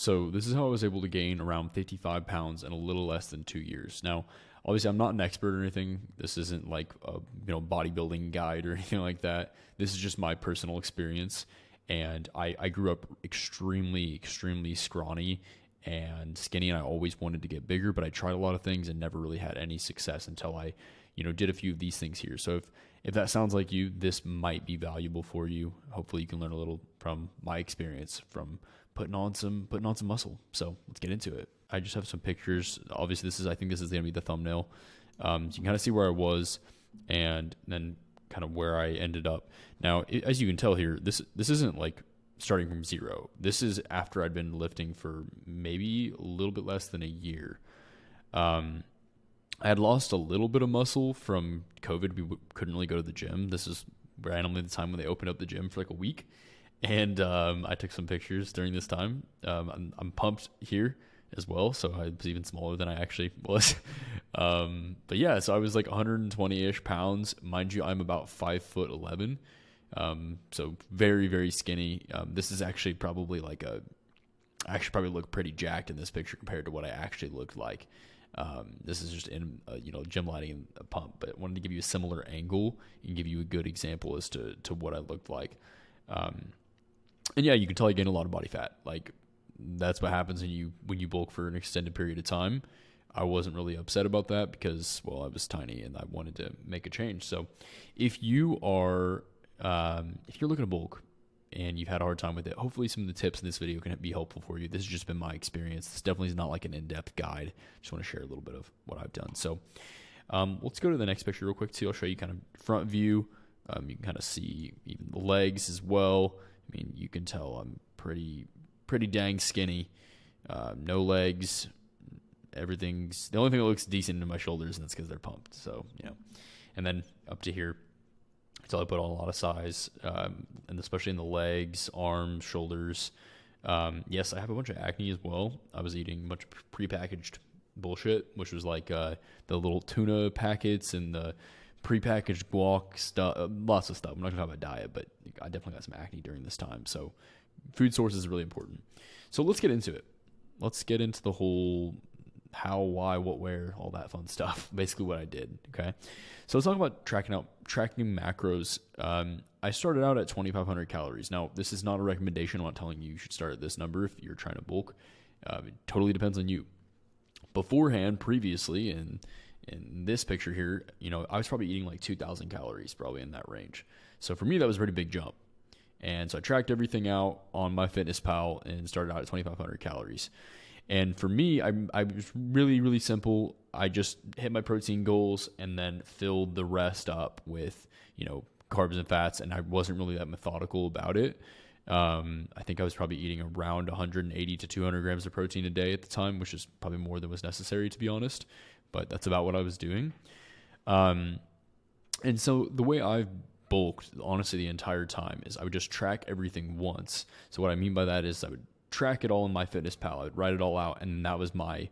So this is how I was able to gain around 55 pounds in a little less than 2 years. Now, obviously, I'm not an expert or anything. This isn't like a bodybuilding guide or anything like that. This is just my personal experience. And I grew up extremely, extremely scrawny and skinny, and I always wanted to get bigger, but I tried a lot of things and never really had any success until I, did a few of these things here. So if that sounds like you, this might be valuable for you. Hopefully you can learn a little from my experience from putting on some muscle. So let's get into it. I just have some pictures. Obviously I think this is going to be the thumbnail. So you can kind of see where I was and then kind of where I ended up. Now, as you can tell here, this isn't like starting from zero. This is after I'd been lifting for maybe a little bit less than a year. I had lost a little bit of muscle from COVID. We couldn't really go to the gym. This is randomly the time when they opened up the gym for like a week. And I took some pictures during this time. I'm pumped here as well, so I was even smaller than I actually was. But yeah, so I was like 120-ish pounds. Mind you, I'm about 5'11". So very, very skinny. This is actually probably I actually probably look pretty jacked in this picture compared to what I actually looked like. This is just in gym lighting and a pump, but I wanted to give you a similar angle and give you a good example as to what I looked like. And yeah, you can tell I gained a lot of body fat. Like that's what happens when you bulk for an extended period of time. I wasn't really upset about that because, well, I was tiny and I wanted to make a change. So if you are, if you're looking to bulk and you've had a hard time with it, hopefully some of the tips in this video can be helpful for you. This has just been my experience. This definitely is not like an in-depth guide. Just want to share a little bit of what I've done. So let's go to the next picture real quick too. I'll show you kind of front view. You can kind of see even the legs as well. I mean, you can tell I'm pretty dang skinny. No legs. Everything's the only thing that looks decent in my shoulders, and that's because they're pumped. So, and then up to here, until I put on a lot of size, and especially in the legs, arms, shoulders. Yes, I have a bunch of acne as well. I was eating a bunch of prepackaged bullshit, which was like the little tuna packets and the prepackaged guac stuff, lots of stuff. I'm not gonna talk about diet, but I definitely got some acne during this time. So food sources is really important. So let's get into it. Let's get into the whole how, why, what, where, all that fun stuff. Basically what I did. Okay. So let's talk about tracking macros. I started out at 2,500 calories. Now, this is not a recommendation. I'm not telling you should start at this number if you're trying to bulk. It totally depends on you. Beforehand, previously, in this picture here, I was probably eating like 2,000 calories, probably in that range. So for me, that was a pretty big jump. And so I tracked everything out on MyFitnessPal and started out at 2,500 calories. And for me, I was really, really simple. I just hit my protein goals and then filled the rest up with, carbs and fats. And I wasn't really that methodical about it. I think I was probably eating around 180 to 200 grams of protein a day at the time, which is probably more than was necessary, to be honest. But that's about what I was doing. And so the way I've bulked, honestly, the entire time is I would just track everything once. So what I mean by that is I would track it all in MyFitnessPal. I would write it all out, and that was my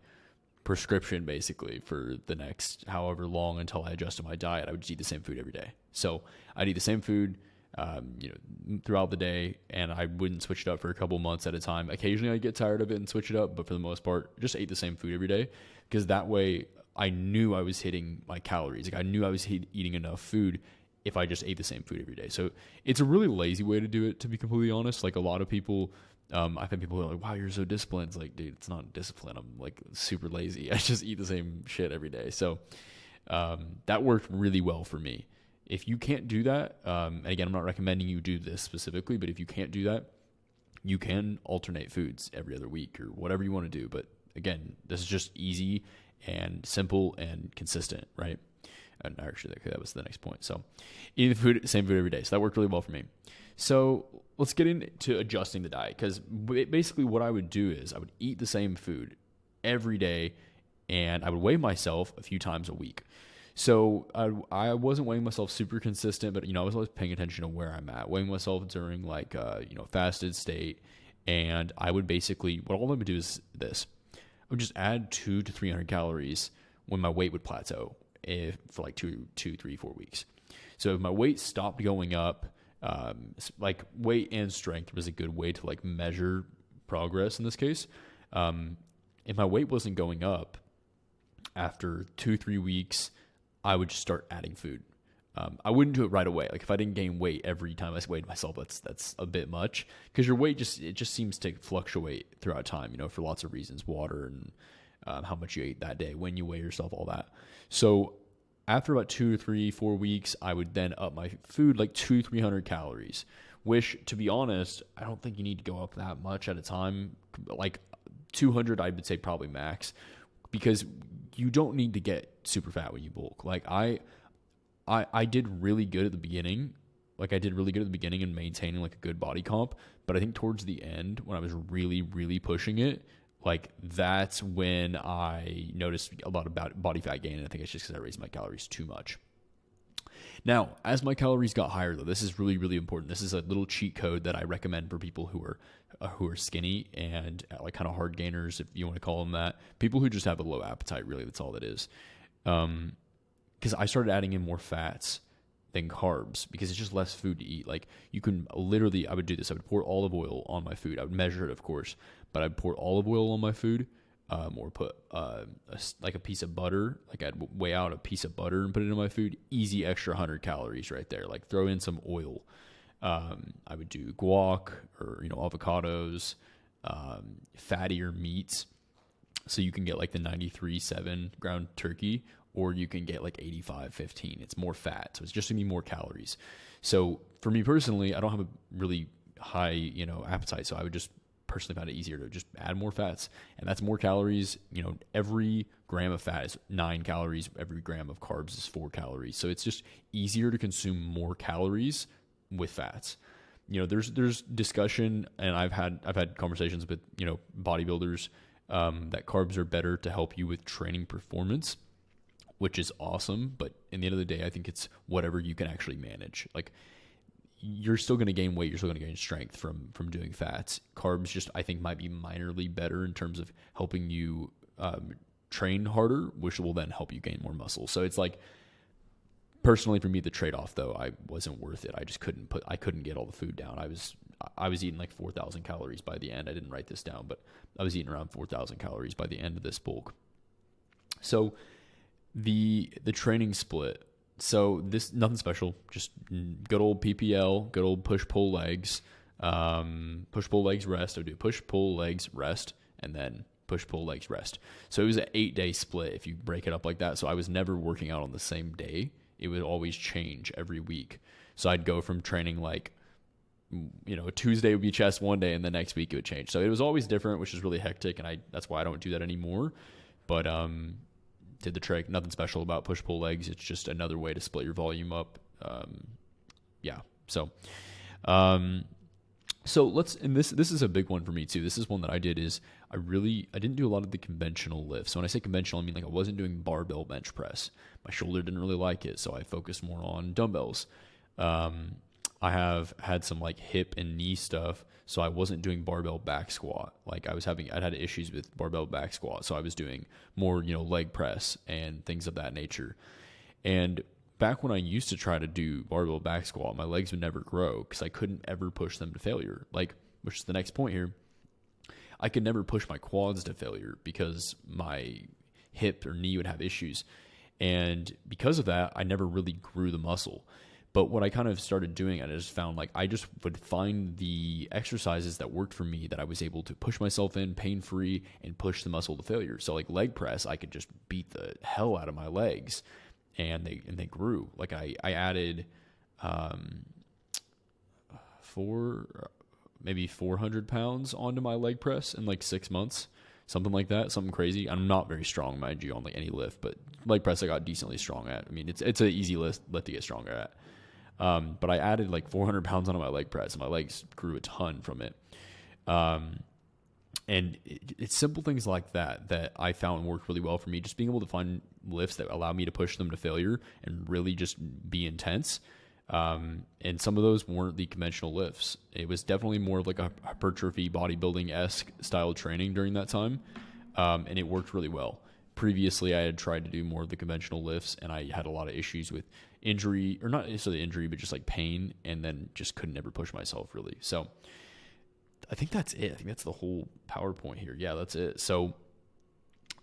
prescription basically for the next however long until I adjusted my diet. I would just eat the same food every day. So I'd eat the same food, throughout the day, and I wouldn't switch it up for a couple months at a time. Occasionally I'd get tired of it and switch it up, but for the most part, just ate the same food every day because that way I knew I was hitting my calories. Like I knew I was eating enough food if I just ate the same food every day. So it's a really lazy way to do it, to be completely honest. Like a lot of people, I've had people who are like, wow, you're so disciplined. It's like, dude, it's not discipline. I'm like super lazy. I just eat the same shit every day. So that worked really well for me. If you can't do that, and again, I'm not recommending you do this specifically, but if you can't do that, you can alternate foods every other week or whatever you want to do. But again, this is just easy and simple and consistent, right? And actually, that was the next point. So eating the food, same food every day. So that worked really well for me. So let's get into adjusting the diet, because basically what I would do is I would eat the same food every day and I would weigh myself a few times a week. So I wasn't weighing myself super consistent, but I was always paying attention to where I'm at, weighing myself during like fasted state, and I would basically all I would do is this: I would just add 200 to 300 calories when my weight would plateau for like 2, 3, 4 weeks. So if my weight stopped going up, like weight and strength was a good way to like measure progress in this case. If my weight wasn't going up after 2-3 weeks, I would just start adding food. I wouldn't do it right away. Like if I didn't gain weight every time I weighed myself, that's a bit much, because your weight just seems to fluctuate throughout time, for lots of reasons, water and how much you ate that day, when you weigh yourself, all that. So after about 2, 3, 4 weeks, I would then up my food like 200-300 calories, which, to be honest, I don't think you need to go up that much at a time. Like 200, I would say probably max, because you don't need to get super fat when you bulk. Like I did really good at the beginning. Like I did really good at the beginning in maintaining like a good body comp. But I think towards the end, when I was really, really pushing it, like that's when I noticed a lot about body fat gain. And I think it's just because I raised my calories too much. Now, as my calories got higher, though, this is really, really important. This is a little cheat code that I recommend for people who are skinny and like kind of hard gainers, if you want to call them that. People who just have a low appetite, really, that's all it is. Because I started adding in more fats than carbs because it's just less food to eat. Like you can literally, I would do this. I would pour olive oil on my food. I would measure it, of course, but I'd pour olive oil on my food. Or put like a piece of butter, like I'd weigh out a piece of butter and put it in my food. Easy extra 100 calories right there. Like throw in some oil. I would do guac or avocados, fattier meats. So you can get like the 93.7 ground turkey, or you can get like 85.15. It's more fat, so it's just gonna be more calories. So for me personally, I don't have a really high appetite, so I would just personally found it easier to just add more fats, and that's more calories. Every gram of fat is 9 calories. Every gram of carbs is 4 calories. So it's just easier to consume more calories with fats. There's discussion, and I've had conversations with bodybuilders that carbs are better to help you with training performance, which is awesome. But in the end of the day, I think it's whatever you can actually manage. Like you're still going to gain weight. You're still going to gain strength from doing fats. Carbs just, I think, might be minorly better in terms of helping you train harder, which will then help you gain more muscle. So it's like, personally for me, the trade-off though, I wasn't worth it. I just couldn't get all the food down. I was eating like 4,000 calories by the end. I didn't write this down, but I was eating around 4,000 calories by the end of this bulk. So the training split. So this, nothing special, just good old PPL, good old push-pull legs, push-pull legs rest. I would do push-pull legs rest, and then push-pull legs rest. So it was an 8-day split if you break it up like that. So I was never working out on the same day. It would always change every week. So I'd go from training like, Tuesday would be chest one day, and the next week it would change. So it was always different, which is really hectic, and that's why I don't do that anymore. But did the trick. Nothing special about push-pull legs. It's just another way to split your volume up. So let's, and this is a big one for me too. This is one that I did is I didn't do a lot of the conventional lifts. So when I say conventional, I mean like I wasn't doing barbell bench press. My shoulder didn't really like it, so I focused more on dumbbells. I have had some like hip and knee stuff, so I wasn't doing barbell back squat. Like I'd had issues with barbell back squat, so I was doing more, leg press and things of that nature. And back when I used to try to do barbell back squat, my legs would never grow because I couldn't ever push them to failure. Like, which is the next point here. I could never push my quads to failure because my hip or knee would have issues. And because of that, I never really grew the muscle. But what I kind of started doing, I just found like I just would find the exercises that worked for me that I was able to push myself in pain-free and push the muscle to failure. So like leg press, I could just beat the hell out of my legs, and they grew. Like I added 400 pounds onto my leg press in like 6 months, something like that, something crazy. I'm not very strong, mind you, on like any lift, but leg press I got decently strong at. I mean, it's an easy lift to get stronger at. But I added like 400 pounds onto my leg press, and my legs grew a ton from it. And it's simple things like that I found worked really well for me. Just being able to find lifts that allow me to push them to failure and really just be intense. And some of those weren't the conventional lifts. It was definitely more of like a hypertrophy bodybuilding-esque style training during that time. And it worked really well. Previously, I had tried to do more of the conventional lifts, and I had a lot of issues with injury, or not necessarily injury, but just like pain, and then just couldn't ever push myself really. So I think that's it. I think that's the whole PowerPoint here. Yeah, that's it. So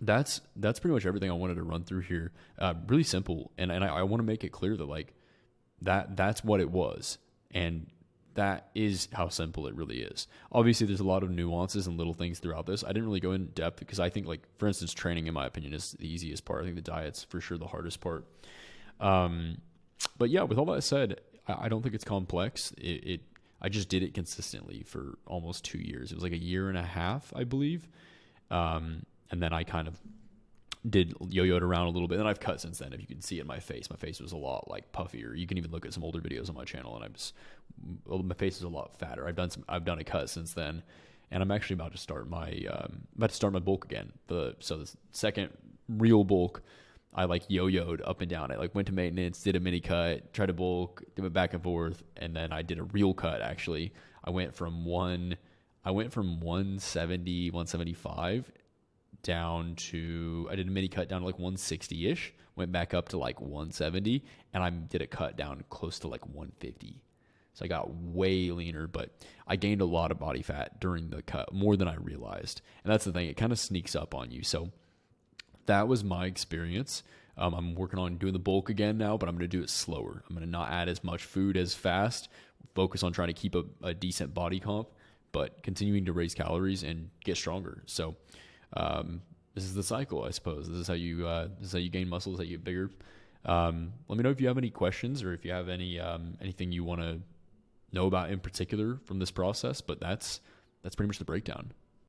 that's pretty much everything I wanted to run through here. Really simple, and I want to make it clear that like that's what it was, and that is how simple it really is. Obviously, there's a lot of nuances and little things throughout this. I didn't really go in depth because I think, like, for instance, training, in my opinion, is the easiest part. I think the diet's for sure the hardest part. But yeah, with all that said, I don't think it's complex. I just did it consistently for almost 2 years. It was like a year and a half, I believe. And then I kind of did yo-yoed around a little bit, and I've cut since then. If you can see it in my face was a lot like puffier. You can even look at some older videos on my channel, and my face is a lot fatter. I've done a cut since then, and I'm actually about to start my bulk again. So the second real bulk, I like yo-yoed up and down. I like went to maintenance, did a mini cut, tried to bulk, went back and forth, and then I did a real cut. Actually, I went from 170, 175 down to, I did a mini cut down to like 160-ish, went back up to like 170, and I did a cut down close to like 150. So I got way leaner, but I gained a lot of body fat during the cut, more than I realized. And that's the thing, it kind of sneaks up on you. So that was my experience. I'm working on doing the bulk again now, but I'm going to do it slower. I'm going to not add as much food as fast, focus on trying to keep a decent body comp, but continuing to raise calories and get stronger. So this is the cycle, I suppose. This is how you gain muscle, this is how you get bigger. Let me know if you have any questions or if you have anything you want to know about in particular from this process, but that's pretty much the breakdown.